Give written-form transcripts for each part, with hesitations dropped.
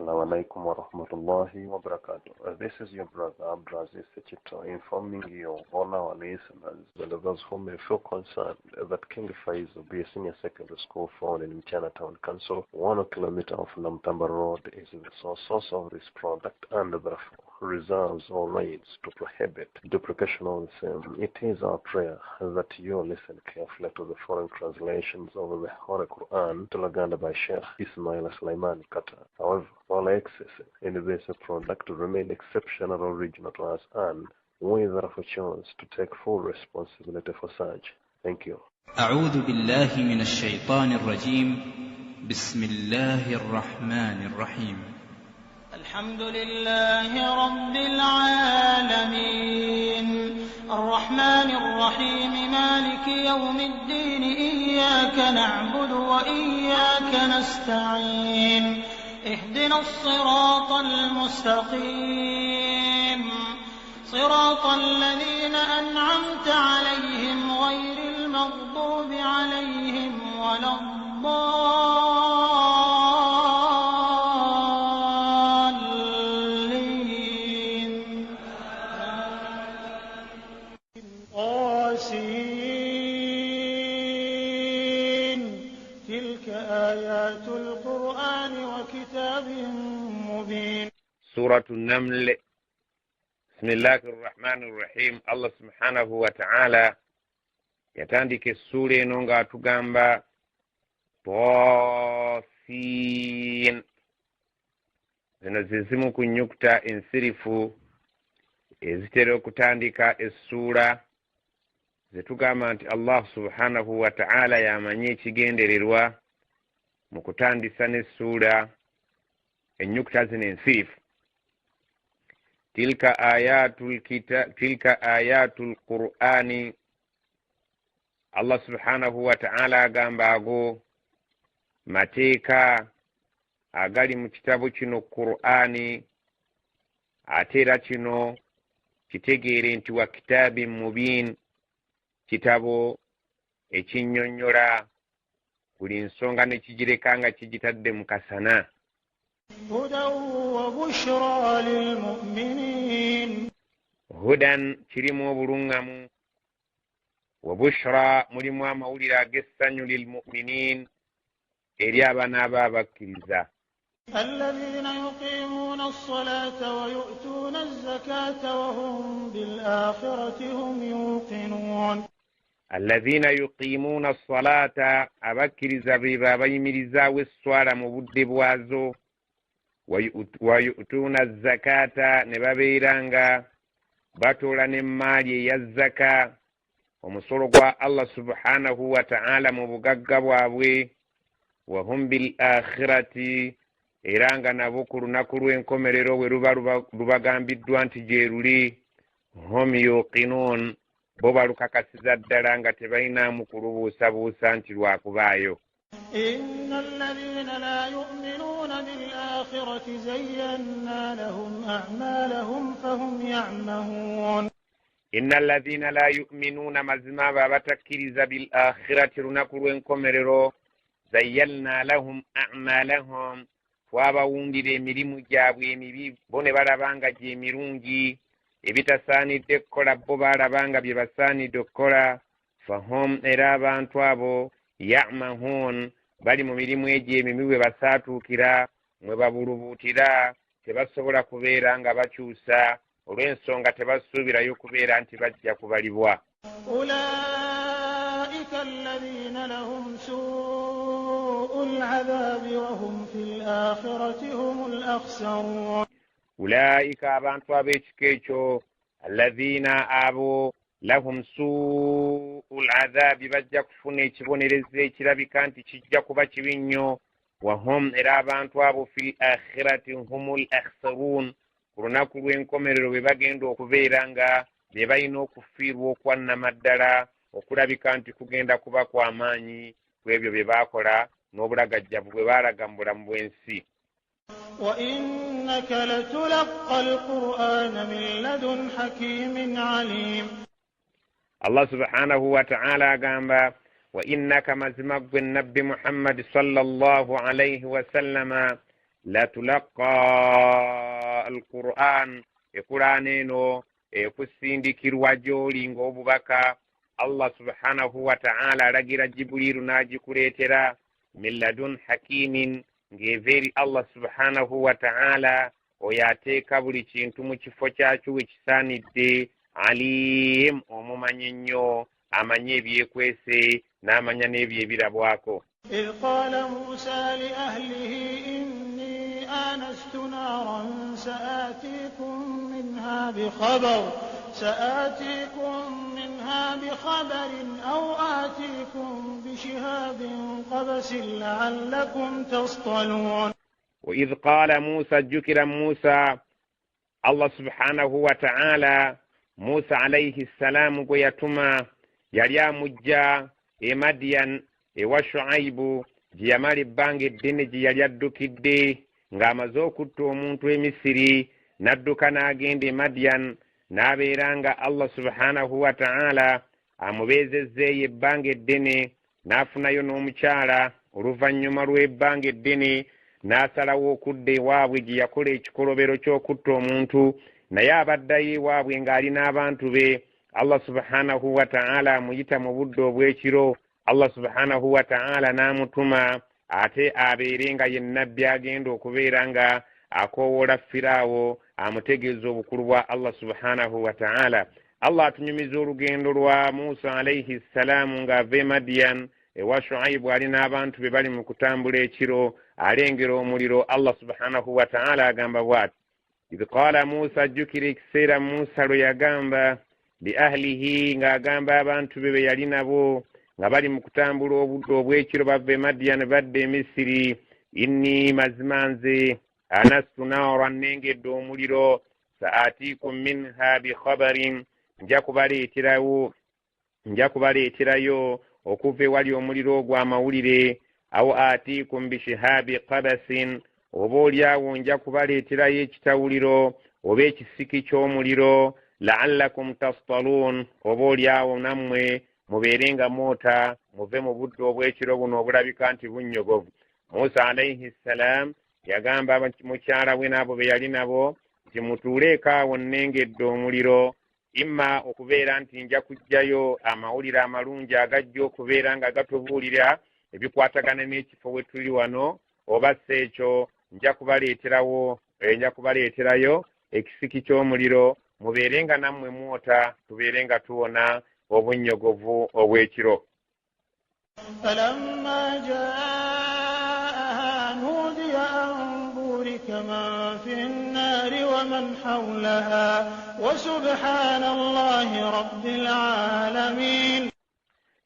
Assalamu alaikum wa rahmatullahi wa barakatuh. This is your brother Abdulaziz Sechito informing you, all our listeners, and those who may feel concerned that King Faisal be a senior secondary school found in Chinatown Council, 1 kilometer of Namtamba Road, is the source of this product and therefore reserves all rights to prohibit duplication of the same. It is our prayer that you listen carefully to the foreign translations of the Holy Quran to Laganda by Sheikh Ismail Sulaiman Qatar. However, all access in this product remain exceptional original to us, and we therefore choose to take full responsibility for such. Thank you. أعوذ بالله من الشيطان الرجيم. بسم الله الرحمن الرحيم. الحمد لله رب العالمين الرحمن الرحيم مالك يوم الدين إياك نعبد وإياك نستعين اهدنا الصراط المستقيم صراط الذين أنعمت عليهم غير المغضوب عليهم ولا الضالين. طاسين تلك آيات القرآن وكتاب مبين. سورة النمل. بسم الله الرحمن الرحيم. الله سبحانه وتعالى yatandika essula eno ng'atugamba Taasin. Zino ze zimu ku nnyukuta ensirifu ezitera okutandika essula ze tugamba nti Allah subhanahu wa ta'ala yamanyi ekigendererwa mu kutandisa n'essula ennyukuta zino ensirifu. Tilka ayatul Qur'ani. Allah subhanahu wa ta'ala agamba ago mateeka agali mu kitabo kino Qur'ani, ate era kino kitegeere nti wa kitaabin mubiin, kitabo ekinnyonnyola buli nsonga ne kigireka nga kigitadde mu kasana. hudan wa bushra lil mu'minin. Hudan kirimu obuluŋŋamu, wa bushra mulimu amawulire ag'essanyu lil mu'minin eri abaana abakkiriza. الذين يقيمون الصلاة ويؤتون الزكاة وهم بالآخرة هم يوقنون. الذين يقيمون الصلاة abakkiriza be bayimirizaawo esswala mu budde bwazo, ويؤتون الزكاة ne babeeranga batoola n'emmaali eya zaka, omusolo gwa Allah subhanahu wa ta'ala mu bugagga bwabwe. Wahum bil akhirati, era nga nabo ku lunaku lw'enkomerero bwe luba lubagambiddwa nti gye luli, hum yuqinun, bo balukakasiza ddala nga tebalinaamu kulubuusabuusa nti lwakubaayo. إن الذين لا يؤمنون بالآخرة زينا لهم أعمالهم فهم يعمهون. إن الذين لا يؤمنون mazima babatakkiriza bil akhirati lunaku lw'enkomerero, zayyalna lahum a'malahum, twabawundira emirimu gyabwe emibi bo ne balabanga gyemirungi, ebitasaanidde kukola bo balabanga bye basaanidde okukola. Fahum, era abantu abo, ya'mahun, bali mu mirimu egyo emimi bwe basaatuukira mwe babulubuutira, tebasobola kubeera nga bakyusa olw'ensonga tebasuubirayo kubeera nti bajja kubalibwa. أولئك الذين لهم سوء العذاب وهم في الآخرة هم الأخسرون. أولئك abantu ab'ekika ekyo, alladhina abo, lahum su'ul adhabi, bajja kufuna ekibonerezo ekirabika nti kijja kuba kibi nnyo. Wahum, era abantu abo fil akhirati humul akhsarun, ku lunaku lw'enkomerero bwe bagenda okubeera nga bye balina okufiirwa okwannamaddala, okulabika nti kugenda kuba kw'amaanyi ku ebyo bye baakola n'obulagajjavu bwe baalaga mu bulamu bw'ensi. وإنك لتلقى القرآن من لدن حكيم عليم. Allah subhanahu wa ta'ala agamba, wa innaka mazima gwe nabbi Muhammad sallallahu alayhi wa sallama, latulaqa alquran equr'an eno ekusindikirwa gy'oli ng'obubaka Allah subhanahu wa ta'ala alagira Jibrilu n'agikuleetera min ladun hakimin ng'eveeri Allah subhanahu wa ta'ala oyo ateeka buli kintu mu kifo kyakyo wekisaanidde alim omumanyi ennyo amanye ebyekwese n'amanya n'ebyo ebirabwako. إذ قال موسى لأهله إني آنست نارا سآتيكم منها بخبر أو آتيكم بشهاب قبس لعلكم تصطلون. وإذ قال موسى ذكر موسى الله سبحانه وتعالى موسى عليه السلام ويتما يليا مجا مدين ewa Shuaibu giyamala ebbanga eddene gye yali addukidde ng'amaze okutta omuntu e Misiri n'adduka n'agenda e Madian n'abeera nga Allah subhanahu wa ta'ala amubeezezzeeyo ebbanga eddene n'afunayo n'omukyala oluvannyuma lw'ebbanga eddene n'asalawo okudda ewaabwe gye yakola ekikolobero ky'okutta omuntu naye abaddayo ewaabwe ng'ali n'abantu be. Allah subhanahu wa ta'ala amuyita mu budde obw'ekiro. Allah subhanahu wa ta'ala n'amutuma ate abeere nga ye nnabbi agenda okubeera nga akoowoola Firaawo amutegeeza obukulu bwa Allah subhanahu wa ta'ala. Allah atunyumiza olugendo lwa Musa alayhi salaamu ng'ava e Madian ewa Shuaibu ali n'abantu be bali mu kutambula ekiro alengera omuliro. Allah subhanahu wa ta'ala agamba bw'ati idh qaala Musa ajjukira ekiseera Musa lwe yagamba bi ahlihi ng'agamba abantu be yali nabo nga bali mu kutambula obudde obw'ekiro bava e Madian badda e Misiri inni mazima nze anastu naaran nengedde omuliro saatikum minha bikhabarin nja kubaleeterayo okuva ewali omuliro ogwo amawulire aw atikum bishihabi qabasin oba oliawo nja kubaleeterayo ekitawuliro oba ekisiki ky'omuliro la'allakum tastalun oba oliawo nammwe mubeere nga moota muve mu budde obw'ekiro buno obulabika nti bunnyogovu. Musa alayhi salaam yagamba mukyala we n'abo be yali nabo nti mutuuleeko awo nnengedde omuliro imma okubeera nti nja kuggyayo amawulire amalungi agajja okubeera nga gatubuulira ebikwatagana n'ekifo we tuli wano, oba si ekyo nja kubaleeterayo ekisiki ky'omuliro mubeere nga nammwe mwota tubeere nga tuwona obunnyogovu obw'ekiro. فلما جاءها نودي أن بورك من في النار ومن حولها وسبحان الله رب العالمين.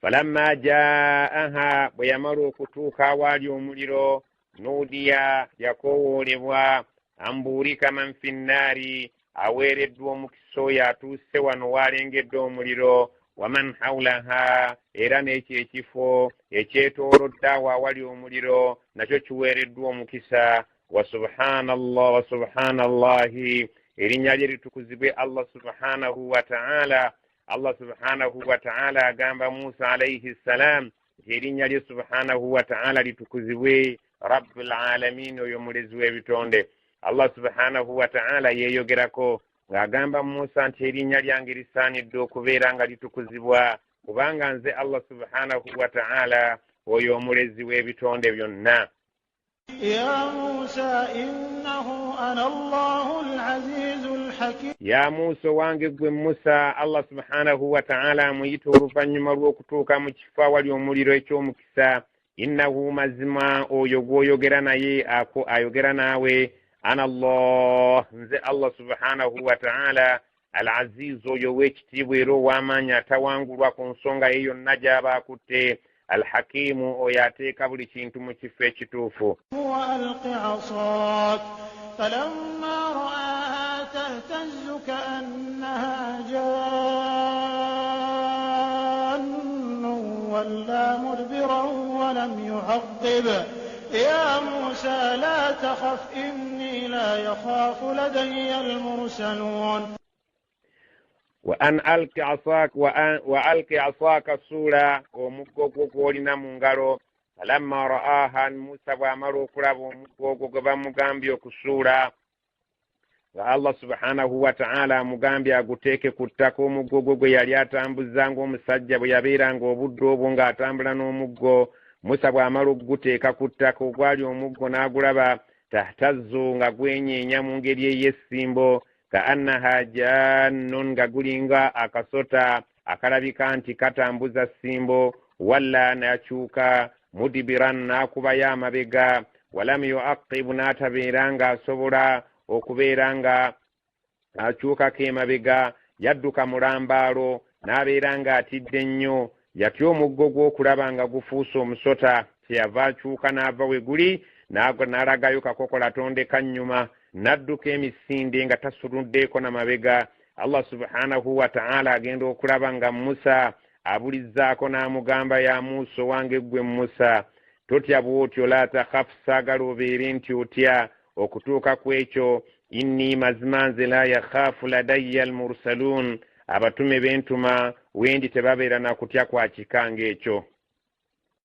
فلما جاءها بيمر كتوكا والي omuliro nudiya yakowoolebwa ambuurika man fi nnaari aweereddwa omukisa oyo atuuse wano waalengedde omuliro waman hawlaha era n'ekyo ekifo ekyetoolodde awo awali omuliro nakyo kiweereddwa omukisa. wa subhanallahi erinnya lye litukuzibwe Allah subhanahu wa ta'ala. Allah subhanahu wa ta'ala agamba Musa alayhi salam nti erinnya lye subhanahu wa ta'ala litukuzibwe rabbul alamin oyo mulezi w'ebitonde. Allah subhanahu wa ta'ala yeeyogerako ng'agamba Musa nti erinnya lyange lisaanidde okubeera nga litukuzibwa kubanga nze Allah subhanahu wa ta'ala oyo omulezi w'ebitonde byonna. يا موسى إنه أنا الله العزيز الحكيم. يا موسى wange gwe Musa Allah subhanahu wa ta'ala amuyita oluvannyuma lw'okutuuka mu kifo awali omuliro eky'omukisa. innahu mazima oyo gw'oyogera naye ayogera naawe ana Allah nze Allah subhanahu wa ta'ala al-aziz oyo w'ekitiibwa era ow'amaanyi atawangulwa ku nsonga ye yonna gy'aba akutte al-hakimu oyo ateeka buli kintu mu kifo ekituufu. وألق عصاك فلما رآها تهتز كأنها جان ولا مدبرا ولم يعقب. يا موسى لا تخف إني لا يخاف لدي المرسلون. وأن ألق عصاك السورة ومكوكو كولنا منغارو falamma ra'aha Musa bw'amala okulaba omuggo ogwo gwe bamugambye okusuula nga Allah subhanahu wa ta'ala amugambye aguteeke ku ttaka omuggo gwe gwe yali atambuza ng'omusajja bwe yabeeranga obudde obwo ng'atambula n'omuggo. Musa bw'amala okuguteeka ku ttaka ogwali omuggo n'agulaba tahtazzu nga gwenyeenya mu ngeri ey'essimbo ka annaha jannun nga gulinga akasota akalabika nti katambuza ssimbo. Walla n'akyuka mudibiran n'akubayo amabega. Walam yu'aqqibu n'atabeera nga asobola okubeera nga akyukako emabega. Yadduka mulambaalo n'abeera nga atidde nnyo. Yatya omuggo gw'okulaba nga gufuuse omusota. Kyeyava akyuka n'ava we guli n'alagayo kakokola tondeka nnyuma. N'adduka emisinde nga tasuluddeeko na mabega. Allah subhanahu wa ta'ala agenda okulaba nga Musa abulizzaako n'amugamba ya Musa wange gwe Musa totya bw'otyo la takhaf saagala obeere nti otya okutuuka ku ekyo. Inni mazima nze la yakhaafu ladayya almursaluun abatume bentuma wendi tebabeera na kutya kwa kikanga ekyo.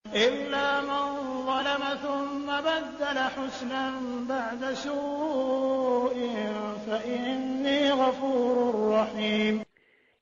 إلا من ظلم ثم بدل حسنا بعد سوء فإني غفور رحيم.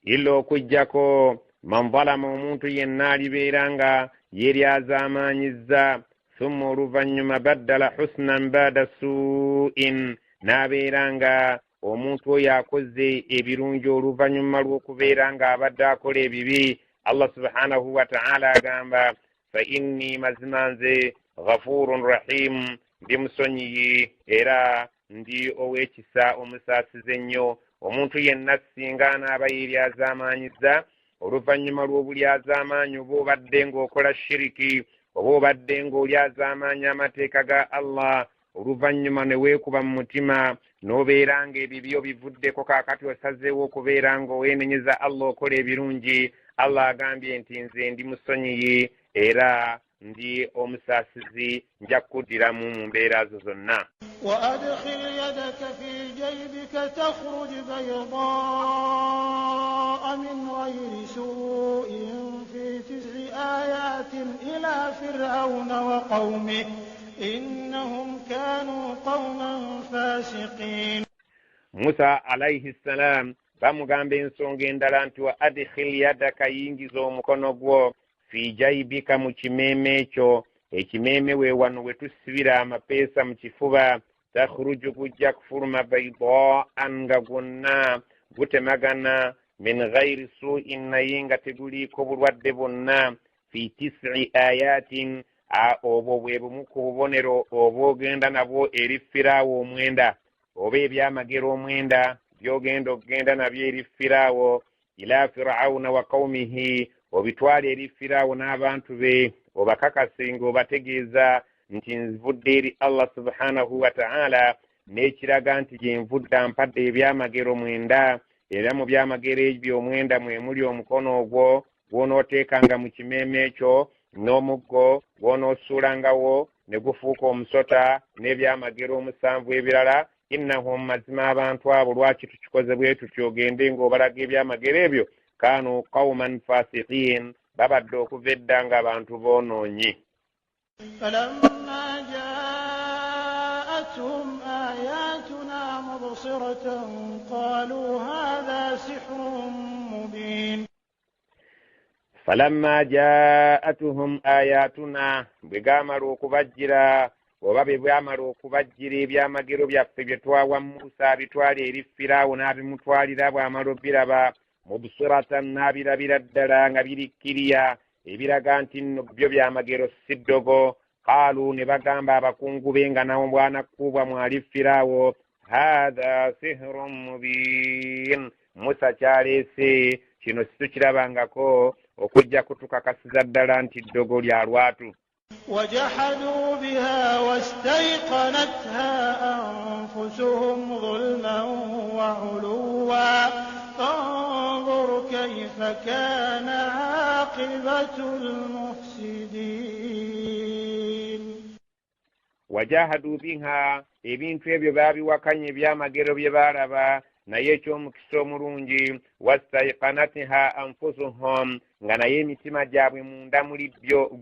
Illa okujjako man zalama omuntu yenna alibeera nga yeryazamaanyizza thumma oluvannyuma baddala husnan bada suu'in n'abeera nga omuntu oyo akoze ebirungi oluvannyuma lw'okubeera nga abadde akola ebibi. Allah subhanahu wa ta'ala agamba fa inni mazima nze ghafurun rahim ndi musonyiyi era ndi ow'ekisa omusaasize ennyo. Omuntu yenna singa anaaba yeryazamaanyizza oluvannyuma lw'obulyazamaanyi oba obadde ng'okola shiriki oba obadde ng'olyazamaanya amateeka ga Allah oluvannyuma ne weekuba mu mutima n'obeera ng'ebibyo bivuddeko kaakati osazeewo okubeera ng'oweenenyeza Allah okola ebirungi. Allah agambye nti nze ndi musonyiyi era ndi omusaasizi nja kuddiramu mu mbeera zo zonna. وأدخل يدك في جيبك تخرج بيضاء من غير سوء في 9 آيات إلى فرعون وقومه إنهم كانوا قوما فاسقين. موسى عليه السلام bamugamba ensonga endala nti wa adkhil yadaka yingiza omukono gwo fi jaibika mu kimeeme ekyo. Ekimeeme we wano we tusibira amapeesa mu kifuba. Takhruju gujja kufuluma baydaan nga gwonna gutemagana min ghairi su'in naye nga teguliiko bulwadde bwonna. Fi 9 ayatin obwo bwe bumu ku bubonero oba ogenda nabwo eri Firaawo omwenda oba ebyamagero omwenda byogenda okugenda nabyo eri Firaawo. Ila Firawuna wa qaumihi obitwale eri Firaawo n'abantu be obakakase ng'obategeeza nti nvudde eri Allah subhanahu wa ta'ala n'ekiraga nti gye nvudde ampadde ebyamagero 9 era mu byamagero ebyo omwenda mwe muli omukono ogwo gw'onooteekanga mu kimeeme ekyo n'omuggo gw'onoosuulangawo ne gufuuka omusota n'ebyamagero 7 ebirala. Innahum mazima abantu abo lwaki tukikoze bwe tutyo ogende ng'obalaga ebyamagero ebyo kaanu qauman fasiqin babadde okuva edda nga abantu boonoonyi. فلما جاءتهم آياتنا مبصرة قالوا هذا سحر مبين. فلما جاءتهم آياتنا بغامر okubajjira oba bwamala okubajjira ebyamagero byaffe bye twawa Musa bitwale eri Firaawo n'abimutwalira bw'amala obiraba mubsiratan n'abirabira ddala nga birikkiriya ebiraga nti nno byo byamagero si ddogo. Qaalu ne bagamba abakungu be nga nawo bw'anakkubwa mwali Firaawo haadha sihrun mubiin. Musa kyaleese kino situkirabangako okujja kutukakasiza ddala nti ddogo lya lwatu. وجحدوا بها واستيقنتها أنفسهم ظلما وعلوا فانظر كيف كان عاقبة المفسدين. وجاهدوا بها ebintu ebyo baabiwakanya ebyamagero bye baalaba naye eky'omukisa omulungi wastaiqanatiha anfusuhum nga naye emitima gyabwe munda muli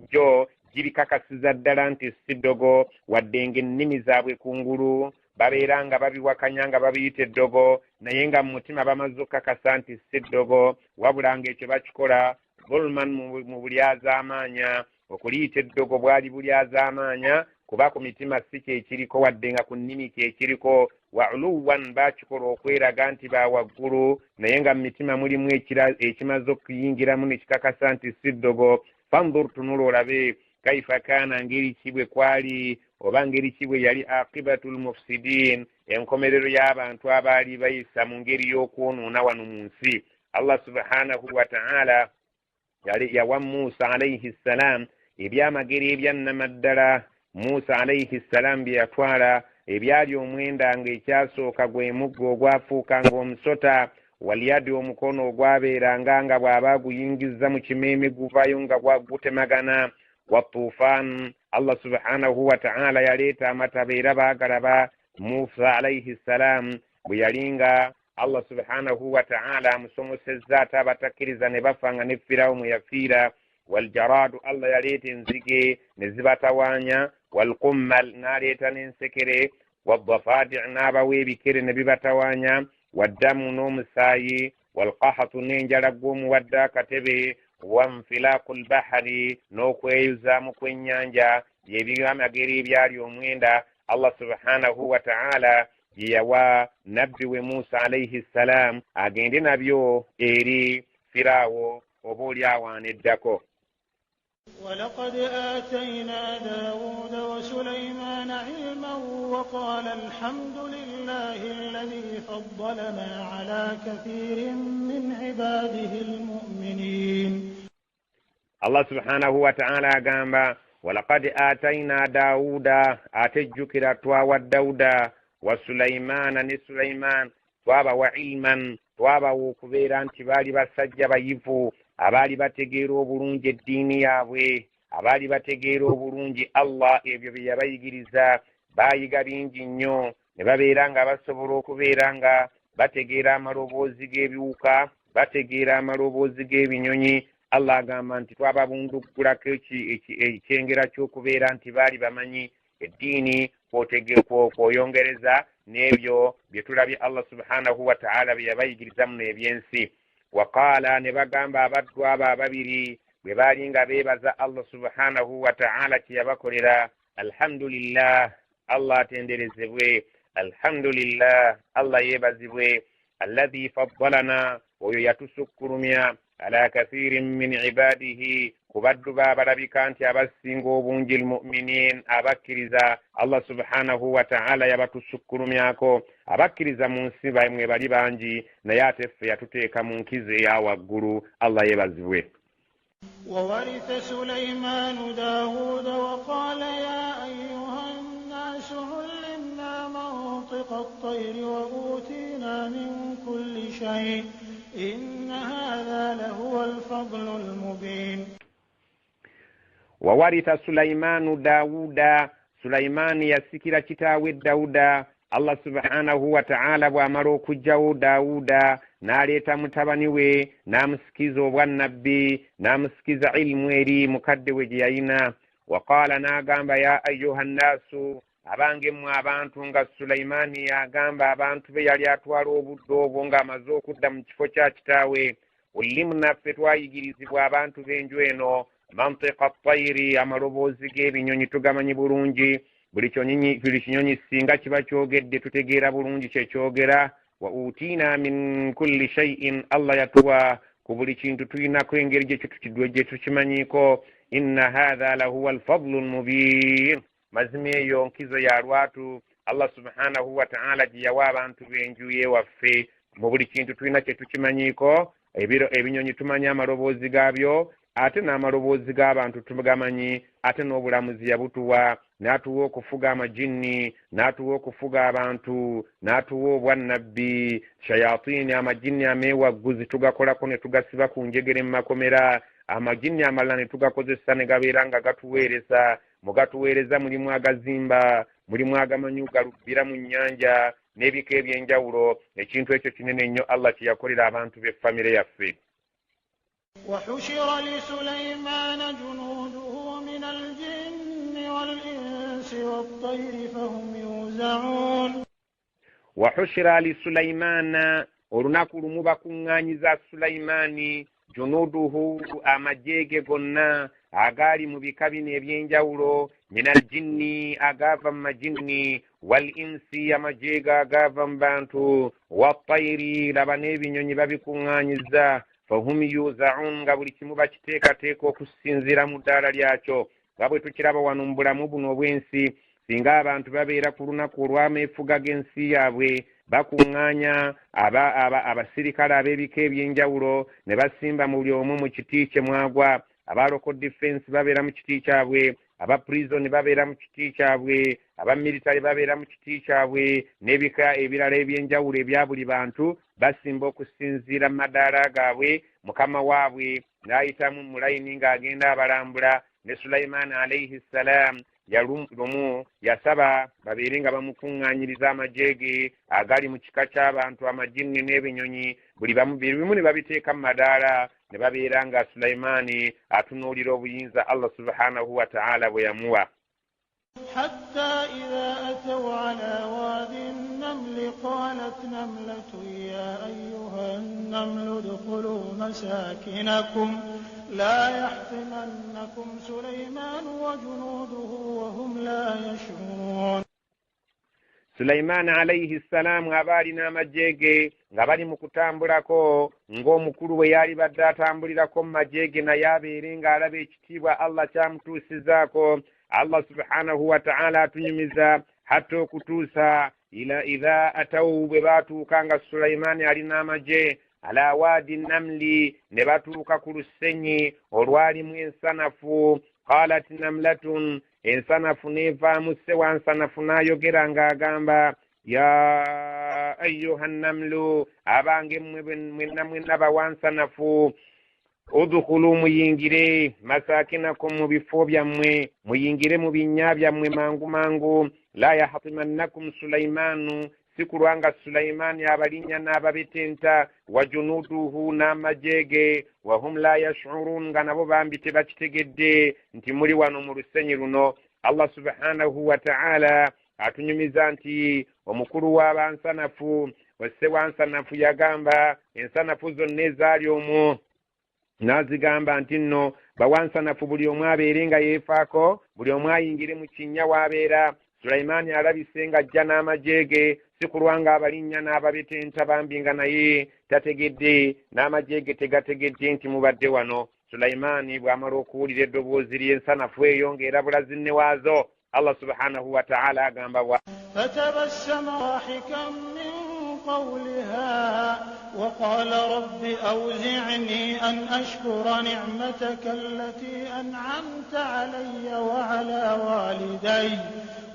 byo girikakasiza ddala nti si ddogo wadde ng'ennimi zaabwe kungulu babeera nga babiwakanya nga babiyita eddogo naye nga mu mutima bamaze okkakasa nti si ddogo wabula ng'ekyo bakikola zulman mu bulyazaamaanya okuliyita eddogo bwali bulyazaamaanya kuba ku mitima si kyekiriko wadde nga ku nnimi kyekiriko wa uluwan bakikola okweraga nti bawaggulu naye nga mu mitima mulimu ekimaze okuyingiramu ne kikakasa nti si ddogo fanzur tunula olabe kaifa kaana ngeri ki bwe kwali oba ngeri ki bwe yali aqibatul mufsidin enkomerero y'abantu abaali bayisa mu ngeri y'okwonoona wano mu nsi. Allah subhanahu wa ta'ala yawa Musa alayhi salam ebyamagero ebyannamaddala. Musa alayhi salam bye yatwala ebyali omwenda ng'ekyasooka gwe muggo ogwafuukanga omusota walyadi omukono ogwabeeranga nga bw'aba guyingizza mu kimeeme guvayo nga gutemagana wa tuufaan. Allah subhanahu wa ta'ala yaleeta amataba era baagalaba Musa alayhi salam bwe yalinga Allah subhanahu wa ta'ala amusomosezza ate abatakkiriza ne bafanga ne Firawuni yafiira. Waljaraadu Allah yaleeta enzige ne zibatawaanya. Walqummal n'aleeta n'ensekere. Waddafaadi' n'abawa ebikere ne bibatawaanya. Waddamu n'omusaayi. Walqahatu n'enjala gw'omuwadde akatebe. Wanfilaaku lbahari n'okweyuzaamu kw'ennyanja by'ebyamagero ebyali omwenda Allah subhanahu wa ta'ala gye yawa nabbi we Musa alayhi salam agende nabyo eri Firaawo oba oli awaneddako. ولقد آتينا داود وسليمان علما وقال الحمد لله الذي فضلنا على كثير من عباده المؤمنين. الله سبحانه وتعالى قام ولقد آتينا داود أتجكر تواوى داود وسليمان نسليمان twaba wa ilman twaba okubeera nti baali basajja bayivu abaali bategeera obulungi eddiini yaabwe abaali bategeera obulungi Allah ebyo bye yabayigiriza baayiga bingi nnyo ne babeera nga basobola okubeera nga bategeera amaloboozi g'ebiwuka bategeera amaloboozi g'ebinyonyi. Allah agamba nti twababunduggulako ekyengera ky'okubeera nti baali bamanyi eddiini kwoyongereza n'ebyo bye tulabye Allah subhanahu wa ta'ala bye yabayigirizamu n'ebyensi. Waqaala ne bagamba abaddu abo ababiri bwe baali nga beebaza Allah subhanahu wa ta'ala kye yabakolera, alhamdulillah, Allah atenderezebwe, alhamdulillah, Allah yeebazibwe, alladhi faddalana, oyo yatusukkulumya ala kathirin min ibadihi, ku baddu baabalabika nti abasinga obungi almu'minin, abakkiriza. Allah subhanahu wa ta'ala yabatusukkulumyako, abakkiriza mu nsi bamwe bali bangi naye ate ffe yatuteeka mu nkizo eya waggulu. Allah yeebazibwe. وورث سليمان داود وقال يا أيها الناس علمنا منطق الطير وأوتينا من كل شيء إن هذا لهو الفضل المبين. وورث سليمان داود, سليمان yasikira kitaawe Dawuda. Allah subhanahu wa ta'ala bw'amala okugyawo Dawuda n'aleeta mutabani we n'amusikiza obwannabbi n'amusikiza ilmu eri mukadde we gye yalina. Waqaala n'agamba ya ayyuha nnaasu, abange mmwe abantu, nga Sulaimaani yagamba abantu be yali atwala obudde obwo ng'amaze okudda mu kifo kya kitaawe, ullimna, ffe twayigirizibwa abantu b'enju eno, mantiqa at-tayri, amaloboozi g'ebinyonyi tugamanyi bulungi. Buli kinyonyi singa kiba kyogedde tutegeera bulungi kye kyogera. Wa utiina min kulli shay'in, Allah yatuwa ku buli kintu tulinako engeri gye tukimanyiiko. Inna hadha lahuwa alfadlu almubin, mazima eyo nkizo ya lwatu Allah subhanahu wa ta'ala gye yawa abantu b'enju ye waffe. Mu buli kintu tulina kye tukimanyiiko. Ebinyonyi tumanya amaloboozi gaabyo, ate n'amaloboozi g'abantu tugamanyi, ate n'obulamuzi yabutuwa. N'atuwa okufuga amajinni, n'atuwa okufuga abantu, n'atuwa obwannabbi, shayatini, amajinni ameewagguzi tugakolako ne tugasiba ku njegere mu makomera. Amajinni amalala ne tugakozesa ne gabeera nga gatuweereza. Mu gatuweereza mulimu agazimba, mulimu agamanyi galubbira mu nnyanja n'ebika eby'enjawulo. Ekintu ekyo kinene nnyo Allah kye yakolera abantu b'effamire yaffe. وحشر لسليمان جنوده من الجن والإنس والطير فهم يوزعون وحشر لسليمان olunaku lumu bakuŋŋaanyiza Sulaimaani junuuduhu amajeege gonna agaali mu bika bino eby'enjawulo minal jinni agaava mu majinni wal insi amajeege agaava mu bantu wattayiri laba n'ebinyonyi babikuŋŋaanyiza fahum yuzaun nga buli kimu bakiteekateeka okusinziira mu ddaala lyakyo nga bwe tukiraba wano mu bulamu buno obw'ensi singa abantu babeera ku lunaku olw'ameefuga g'ensi yaabwe bakuŋŋaanya abasirikale ab'ebika eby'enjawulo ne basimba buli omu mu kiti kye mwagwa aba local defense babeera mu kiti kyabwe aba prison babeera mu kiti kyabwe aba military babeera mu kiti kyabwe n'ebika ebirala eby'enjawulo ebya buli bantu basimba okusinziira mu madaala gaabwe mukama waabwe n'ayitamu mu layini ng'agenda abalambula ne Sulaiman alayhi salam lumu yasaba babeere nga bamukuŋŋaanyiriza amajeege agali mu kika ky'abantu amajinni n'ebinyonyi buli bimu ne babiteeka mu madaala ne babeera nga Sulaimaani atunuulira obuyinza Allah subhanahu wa ta'ala bwe yamuwa. حتى إذا أتوا على واد النمل قالت نملة يا أيها النمل ادخلوا مساكنكم لا يحطمنكم سليمان وجنوده وهم لا يشعرون. Sulaiman alayhi salam abalina amajeege nga bali mu kutambulako ng'omukulu bwe yali badde atambulirako mu majeege naye abeere ng'alaba ekitiibwa Allah kyamutuusizaako. Allah subhanahu wa ta'ala atunyumiza hatta okutuusa ila idha atawu bwe baatuuka nga Sulaiman alina amaje ala wadi namli ne batuuka ku lusenyi olwalimu ensanafu. Qalat namlatun ensanafu neevaamu sewansanafu n'ayogera ng'agamba ya ayyuha namlu abange mwenna bawansanafu udkhulu muyingire masakinakum mu bifo byammwe muyingire mu binnya byammwe mangu mangu la yahtimannakum Sulaimanu sikulwanga Sulaimaani abalinnya n'ababetenta wa junuduhu n'amajeege wahum la yash'urun nga nabo bambi tebakitegedde nti muli wano mu lusenyi luno. Allah subhanahu wa ta'ala atunyumiza nti omukulu w'abansanafu wase wansanafu yagamba ensanafu zonna ezaali omwo n'azigamba nti nno bawansanafu buli omu abeere nga yeefaako buli omu ayingire mu kinnya w'abeera. Sulaimaani alabise ng'ajja n'amajeege sikulwanga abalinnya n'ababetenta bambi nga naye tategedde n'amajeege tegategedde nti mubadde wano. Sulaimaani bw'amala okuwulira eddoboozi ly'ensanafu eyo ng'erabula zinne waazo Allah subhanahu wa ta'ala agamba فتبسم ضاحكا من قولها وقال رب أوزعني أن أشكر نعمتك التي أنعمت علي وعلى والدي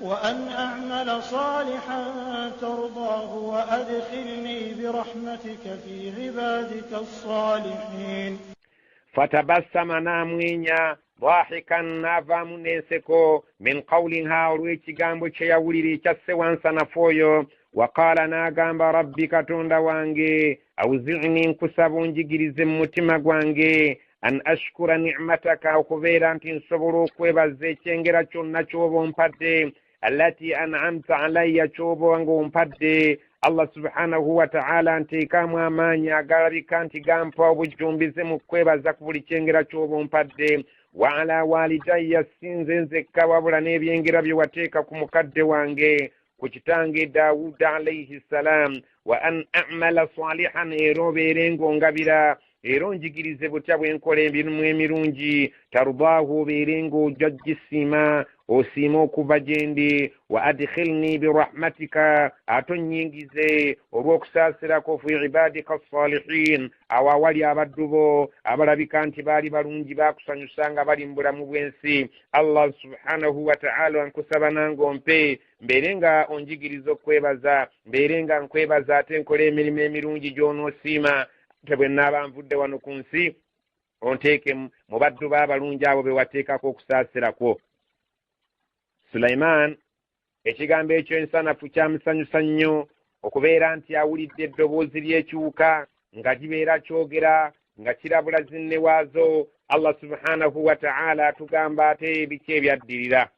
وأن أعمل صالحا ترضاه وأدخلني برحمتك في عبادك الصالحين. فتبسم ناموينيا ضاحكا نافام نيسكو من قولها olw'ekigambo kye yawulira ekyasse wansanafu وقال ناغamba ربي katonda wange awuzini nkusaba onjigirize mu mutima gwange an ashkura ni'mataka okubeera nti nsobola okwebaza ekyengera kyonna ky'oba ompadde allati an'amta alayya ky'oba nga ompadde. Allah subhanahu wa ta'ala nteekamu amaanyi agalabika nti gampa obujjumbize mu kwebaza ku buli kyengera ky'oba ompadde. wa ala walidayya sinze nzekka wabula n'ebyengera bye wateeka ku mukadde wange ku kitange Daawuda alayhi salam wa an a'mala salihan era obeere ng'ongabira era onjigirize butya bwe nkola emirimu emirungi tarudaahu obeere ng'ojja osiima okuva gye ndi wa adkhilni birahmatika ate onnyingize olw'okusaasirako fi ibadika salihin awo awali abaddu bo abalabika nti baali balungi baakusanyusa nga bali mu bulamu bw'ensi. Allah subhanahu wa ta'ala nkusaba nange ompe mbeere nga onjigiriza okwebaza mbeere nga nkwebaza ate nkola emirimu emirungi gy'onoosiima bwe nnaaba nvudde wano ku nsi onteeke mu baddu b'abalungi abo be wateekako okusaasirako. Sulaiman ekigambo ekyo ensanafu kyamusanyusa nnyo okubeera nti awulidde eddoboozi ly'ekiwuka nga kibeera kyogera nga kirabula zinne waazo Allah subhanahu wa ta'ala tugamba ate biki ebyaddirira